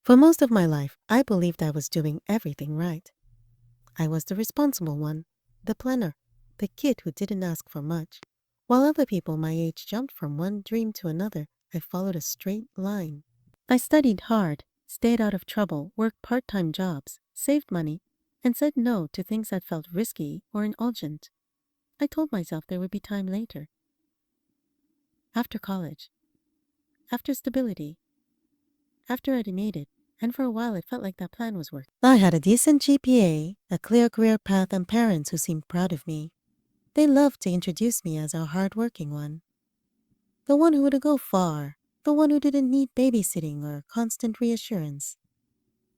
For most of my life, I believed I was doing everything right. I was the responsible one, the planner, the kid who didn't ask for much. While other people my age jumped from one dream to another, I followed a straight line. I studied hard, stayed out of trouble, worked part-time jobs, saved money, and said no to things that felt risky or indulgent. I told myself there would be time later. After college. After stability. After I'd made it. And for a while it felt like that plan was working. I had a decent GPA, a clear career path, and parents who seemed proud of me. They loved to introduce me as our hard-working one. The one who would go far. The one who didn't need babysitting or constant reassurance.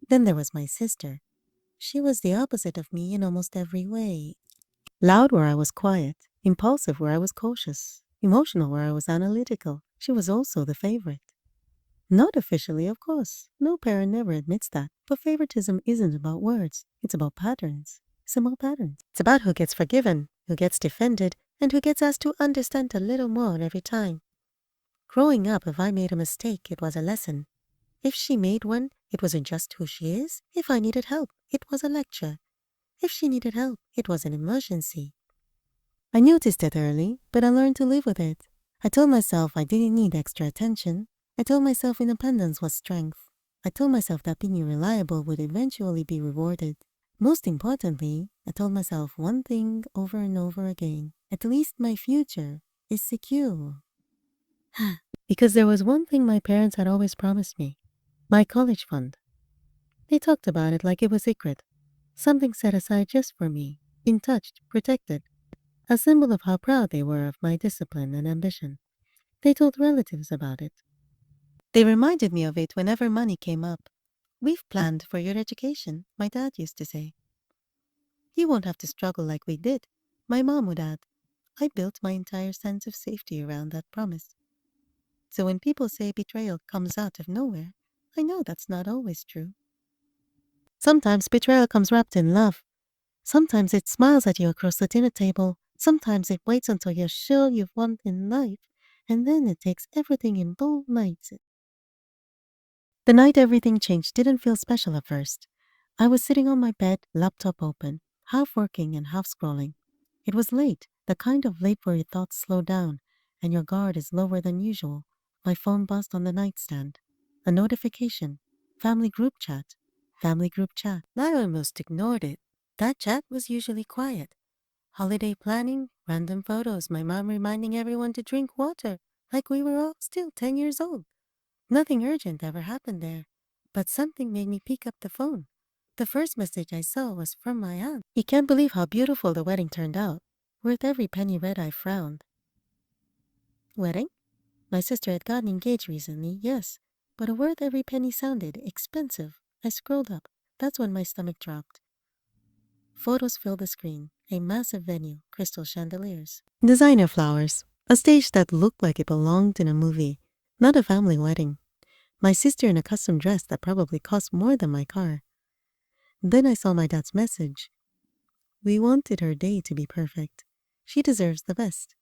Then there was my sister. She was the opposite of me in almost every way. Loud where I was quiet, impulsive where I was cautious, emotional where I was analytical. She was also the favorite. Not officially, of course. No parent ever admits that. But favoritism isn't about words. It's about patterns. Simple patterns. It's about who gets forgiven, who gets defended, and who gets asked to understand a little more every time. Growing up, if I made a mistake, it was a lesson. If she made one, it wasn't just who she is. If I needed help, it was a lecture. If she needed help, it was an emergency. I noticed it early, but I learned to live with it. I told myself I didn't need extra attention. I told myself independence was strength. I told myself that being reliable would eventually be rewarded. Most importantly, I told myself one thing over and over again. At least my future is secure. Because there was one thing my parents had always promised me. My college fund. They talked about it like it was secret. Something set aside just for me. Untouched, protected. A symbol of how proud they were of my discipline and ambition. They told relatives about it. They reminded me of it whenever money came up. "We've planned for your education," my dad used to say. "You won't have to struggle like we did," my mom would add. I built my entire sense of safety around that promise. So when people say betrayal comes out of nowhere, I know that's not always true. Sometimes betrayal comes wrapped in love. Sometimes it smiles at you across the dinner table. Sometimes it waits until you're sure you've won in life, and then it takes everything in bold nights. The night everything changed didn't feel special at first. I was sitting on my bed, laptop open, half working and half scrolling. It was late, the kind of late where your thoughts slow down and your guard is lower than usual. My phone buzzed on the nightstand. A notification. Family group chat. Family group chat. I almost ignored it. That chat was usually quiet. Holiday planning, random photos, my mom reminding everyone to drink water, like we were all still 10 years old. Nothing urgent ever happened there, but something made me pick up the phone. The first message I saw was from my aunt. "You can't believe how beautiful the wedding turned out. Worth every penny read." I frowned. Wedding? My sister had gotten engaged recently, yes, but a worth every penny sounded expensive. I scrolled up. That's when my stomach dropped. Photos filled the screen. A massive venue, crystal chandeliers. Designer flowers. A stage that looked like it belonged in a movie, not a family wedding. My sister in a custom dress that probably cost more than my car. Then I saw my dad's message. We wanted her day to be perfect. She deserves the best.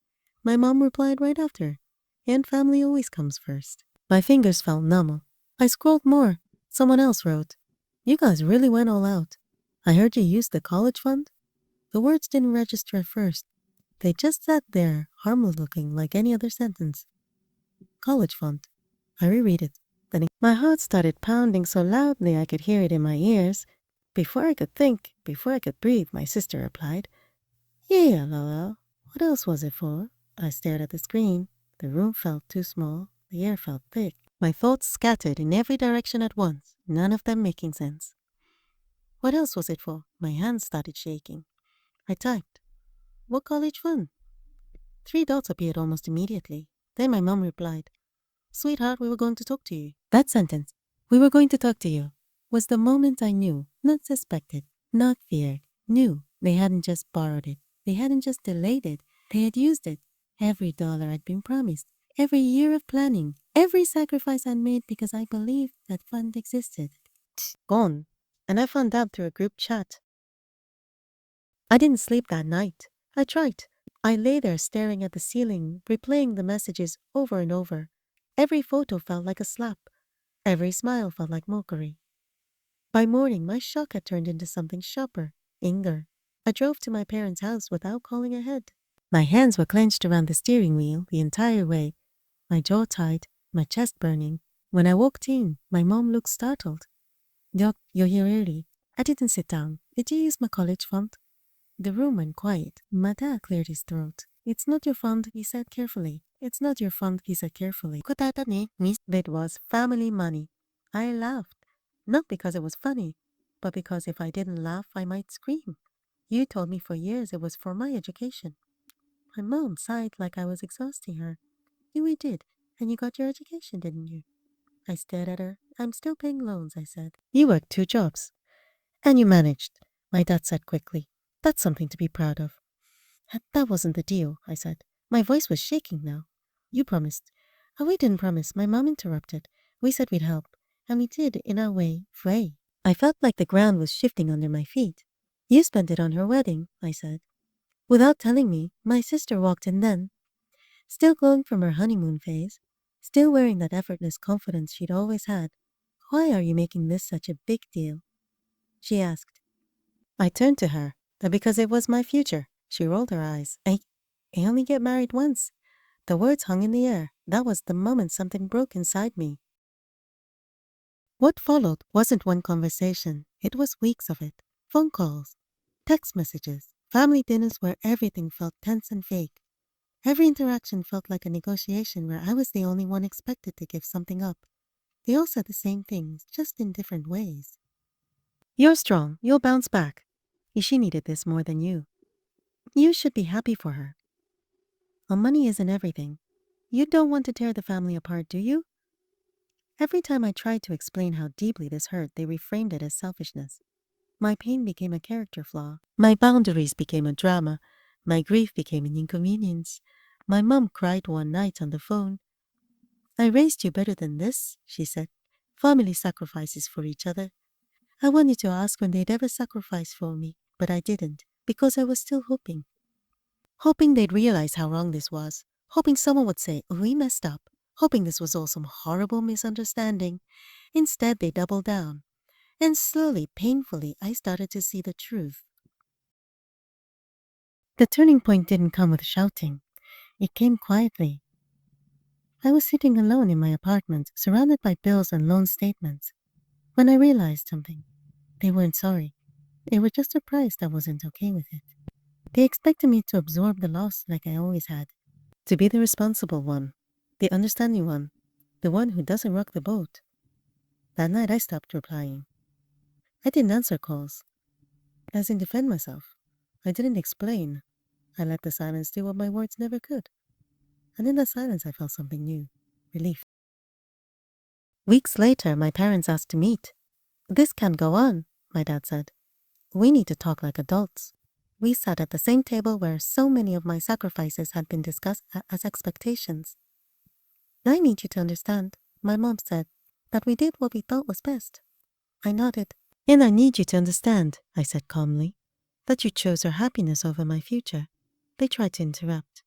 My mom replied right after. And family always comes first. My fingers felt numb. I scrolled more. Someone else wrote, "You guys really went all out. I heard you used the college fund." The words didn't register at first. They just sat there, harmless looking like any other sentence. College fund. I reread it. Then my heart started pounding so loudly I could hear it in my ears. Before I could think, before I could breathe, my sister replied, "Yeah, lol. What else was it for?" I stared at the screen. The room felt too small. The air felt thick. My thoughts scattered in every direction at once, none of them making sense. What else was it for? My hands started shaking. I typed, "What college fund?" 3 dots appeared almost immediately. Then my mom replied, "Sweetheart, we were going to talk to you." That sentence, "We were going to talk to you," was the moment I knew, not suspected, not feared, knew they hadn't just borrowed it. They hadn't just delayed it. They had used it. Every dollar I'd been promised, every year of planning, every sacrifice I'd made because I believed that fund existed. Gone. And I found out through a group chat. I didn't sleep that night. I tried. I lay there staring at the ceiling, replaying the messages over and over. Every photo felt like a slap. Every smile felt like mockery. By morning, my shock had turned into something sharper, anger. I drove to my parents' house without calling ahead. My hands were clenched around the steering wheel the entire way, my jaw tight, my chest burning. When I walked in, my mom looked startled. Doc, you're here early. I didn't sit down. Did you use my college fund? The room went quiet. My dad cleared his throat. It's not your fund, he said carefully. It's not your fund, he said carefully. It was family money. I laughed. Not because it was funny, but because if I didn't laugh, I might scream. You told me for years it was for my education. My mom sighed like I was exhausting her. We did, and you got your education, didn't you? I stared at her. I'm still paying loans, I said. You worked 2 jobs. And you managed, my dad said quickly. That's something to be proud of. That wasn't the deal, I said. My voice was shaking now. You promised. Oh, we didn't promise. My mom interrupted. We said we'd help. And we did, in our way, Frey. I felt like the ground was shifting under my feet. You spent it on her wedding, I said. Without telling me, my sister walked in then, still glowing from her honeymoon phase, still wearing that effortless confidence she'd always had. Why are you making this such a big deal? She asked. I turned to her. Because it was my future. She rolled her eyes. I only get married once. The words hung in the air. That was the moment something broke inside me. What followed wasn't one conversation. It was weeks of it. Phone calls, text messages, family dinners where everything felt tense and fake. Every interaction felt like a negotiation where I was the only one expected to give something up. They all said the same things, just in different ways. You're strong. You'll bounce back. She needed this more than you. You should be happy for her. Well, money isn't everything. You don't want to tear the family apart, do you? Every time I tried to explain how deeply this hurt, they reframed it as selfishness. My pain became a character flaw. My boundaries became a drama. My grief became an inconvenience. My mom cried one night on the phone. I raised you better than this, she said. Family sacrifices for each other. I wanted to ask when they'd ever sacrifice for me, but I didn't, because I was still hoping. Hoping they'd realize how wrong this was. Hoping someone would say, we messed up. Hoping this was all some horrible misunderstanding. Instead, they doubled down. And slowly, painfully, I started to see the truth. The turning point didn't come with shouting. It came quietly. I was sitting alone in my apartment, surrounded by bills and loan statements, when I realized something. They weren't sorry. They were just surprised I wasn't okay with it. They expected me to absorb the loss like I always had. To be the responsible one, the understanding one, the one who doesn't rock the boat. That night I stopped replying. I didn't answer calls. I didn't defend myself. I didn't explain. I let the silence do what my words never could. And in that silence I felt something new. Relief. Weeks later, my parents asked to meet. This can't go on, my dad said. We need to talk like adults. We sat at the same table where so many of my sacrifices had been discussed as expectations. I need you to understand, my mom said, that we did what we thought was best. I nodded. And I need you to understand, I said calmly, that you chose her happiness over my future. They tried to interrupt.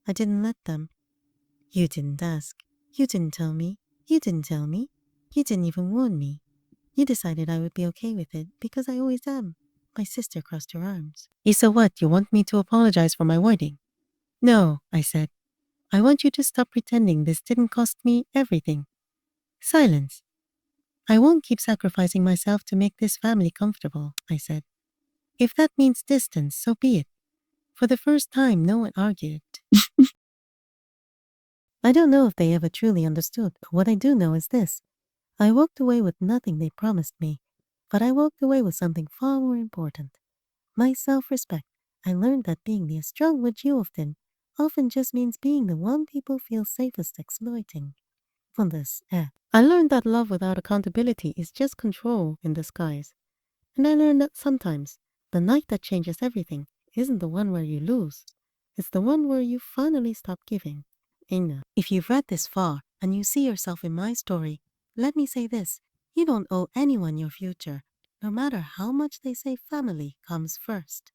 I didn't let them. You didn't ask. You didn't tell me. You didn't tell me. You didn't even warn me. You decided I would be okay with it because I always am. My sister crossed her arms. So what, you want me to apologize for my wedding? No, I said. I want you to stop pretending this didn't cost me everything. Silence. I won't keep sacrificing myself to make this family comfortable, I said. If that means distance, so be it. For the first time, no one argued. I don't know if they ever truly understood. What I do know is this. I walked away with nothing they promised me, but I walked away with something far more important. My self-respect. I learned that being the strong which you often just means being the one people feel safest exploiting. From this, I learned that love without accountability is just control in disguise. And I learned that sometimes the night that changes everything isn't the one where you lose. It's the one where you finally stop giving. Enough. If you've read this far and you see yourself in my story, let me say this. You don't owe anyone your future, no matter how much they say family comes first.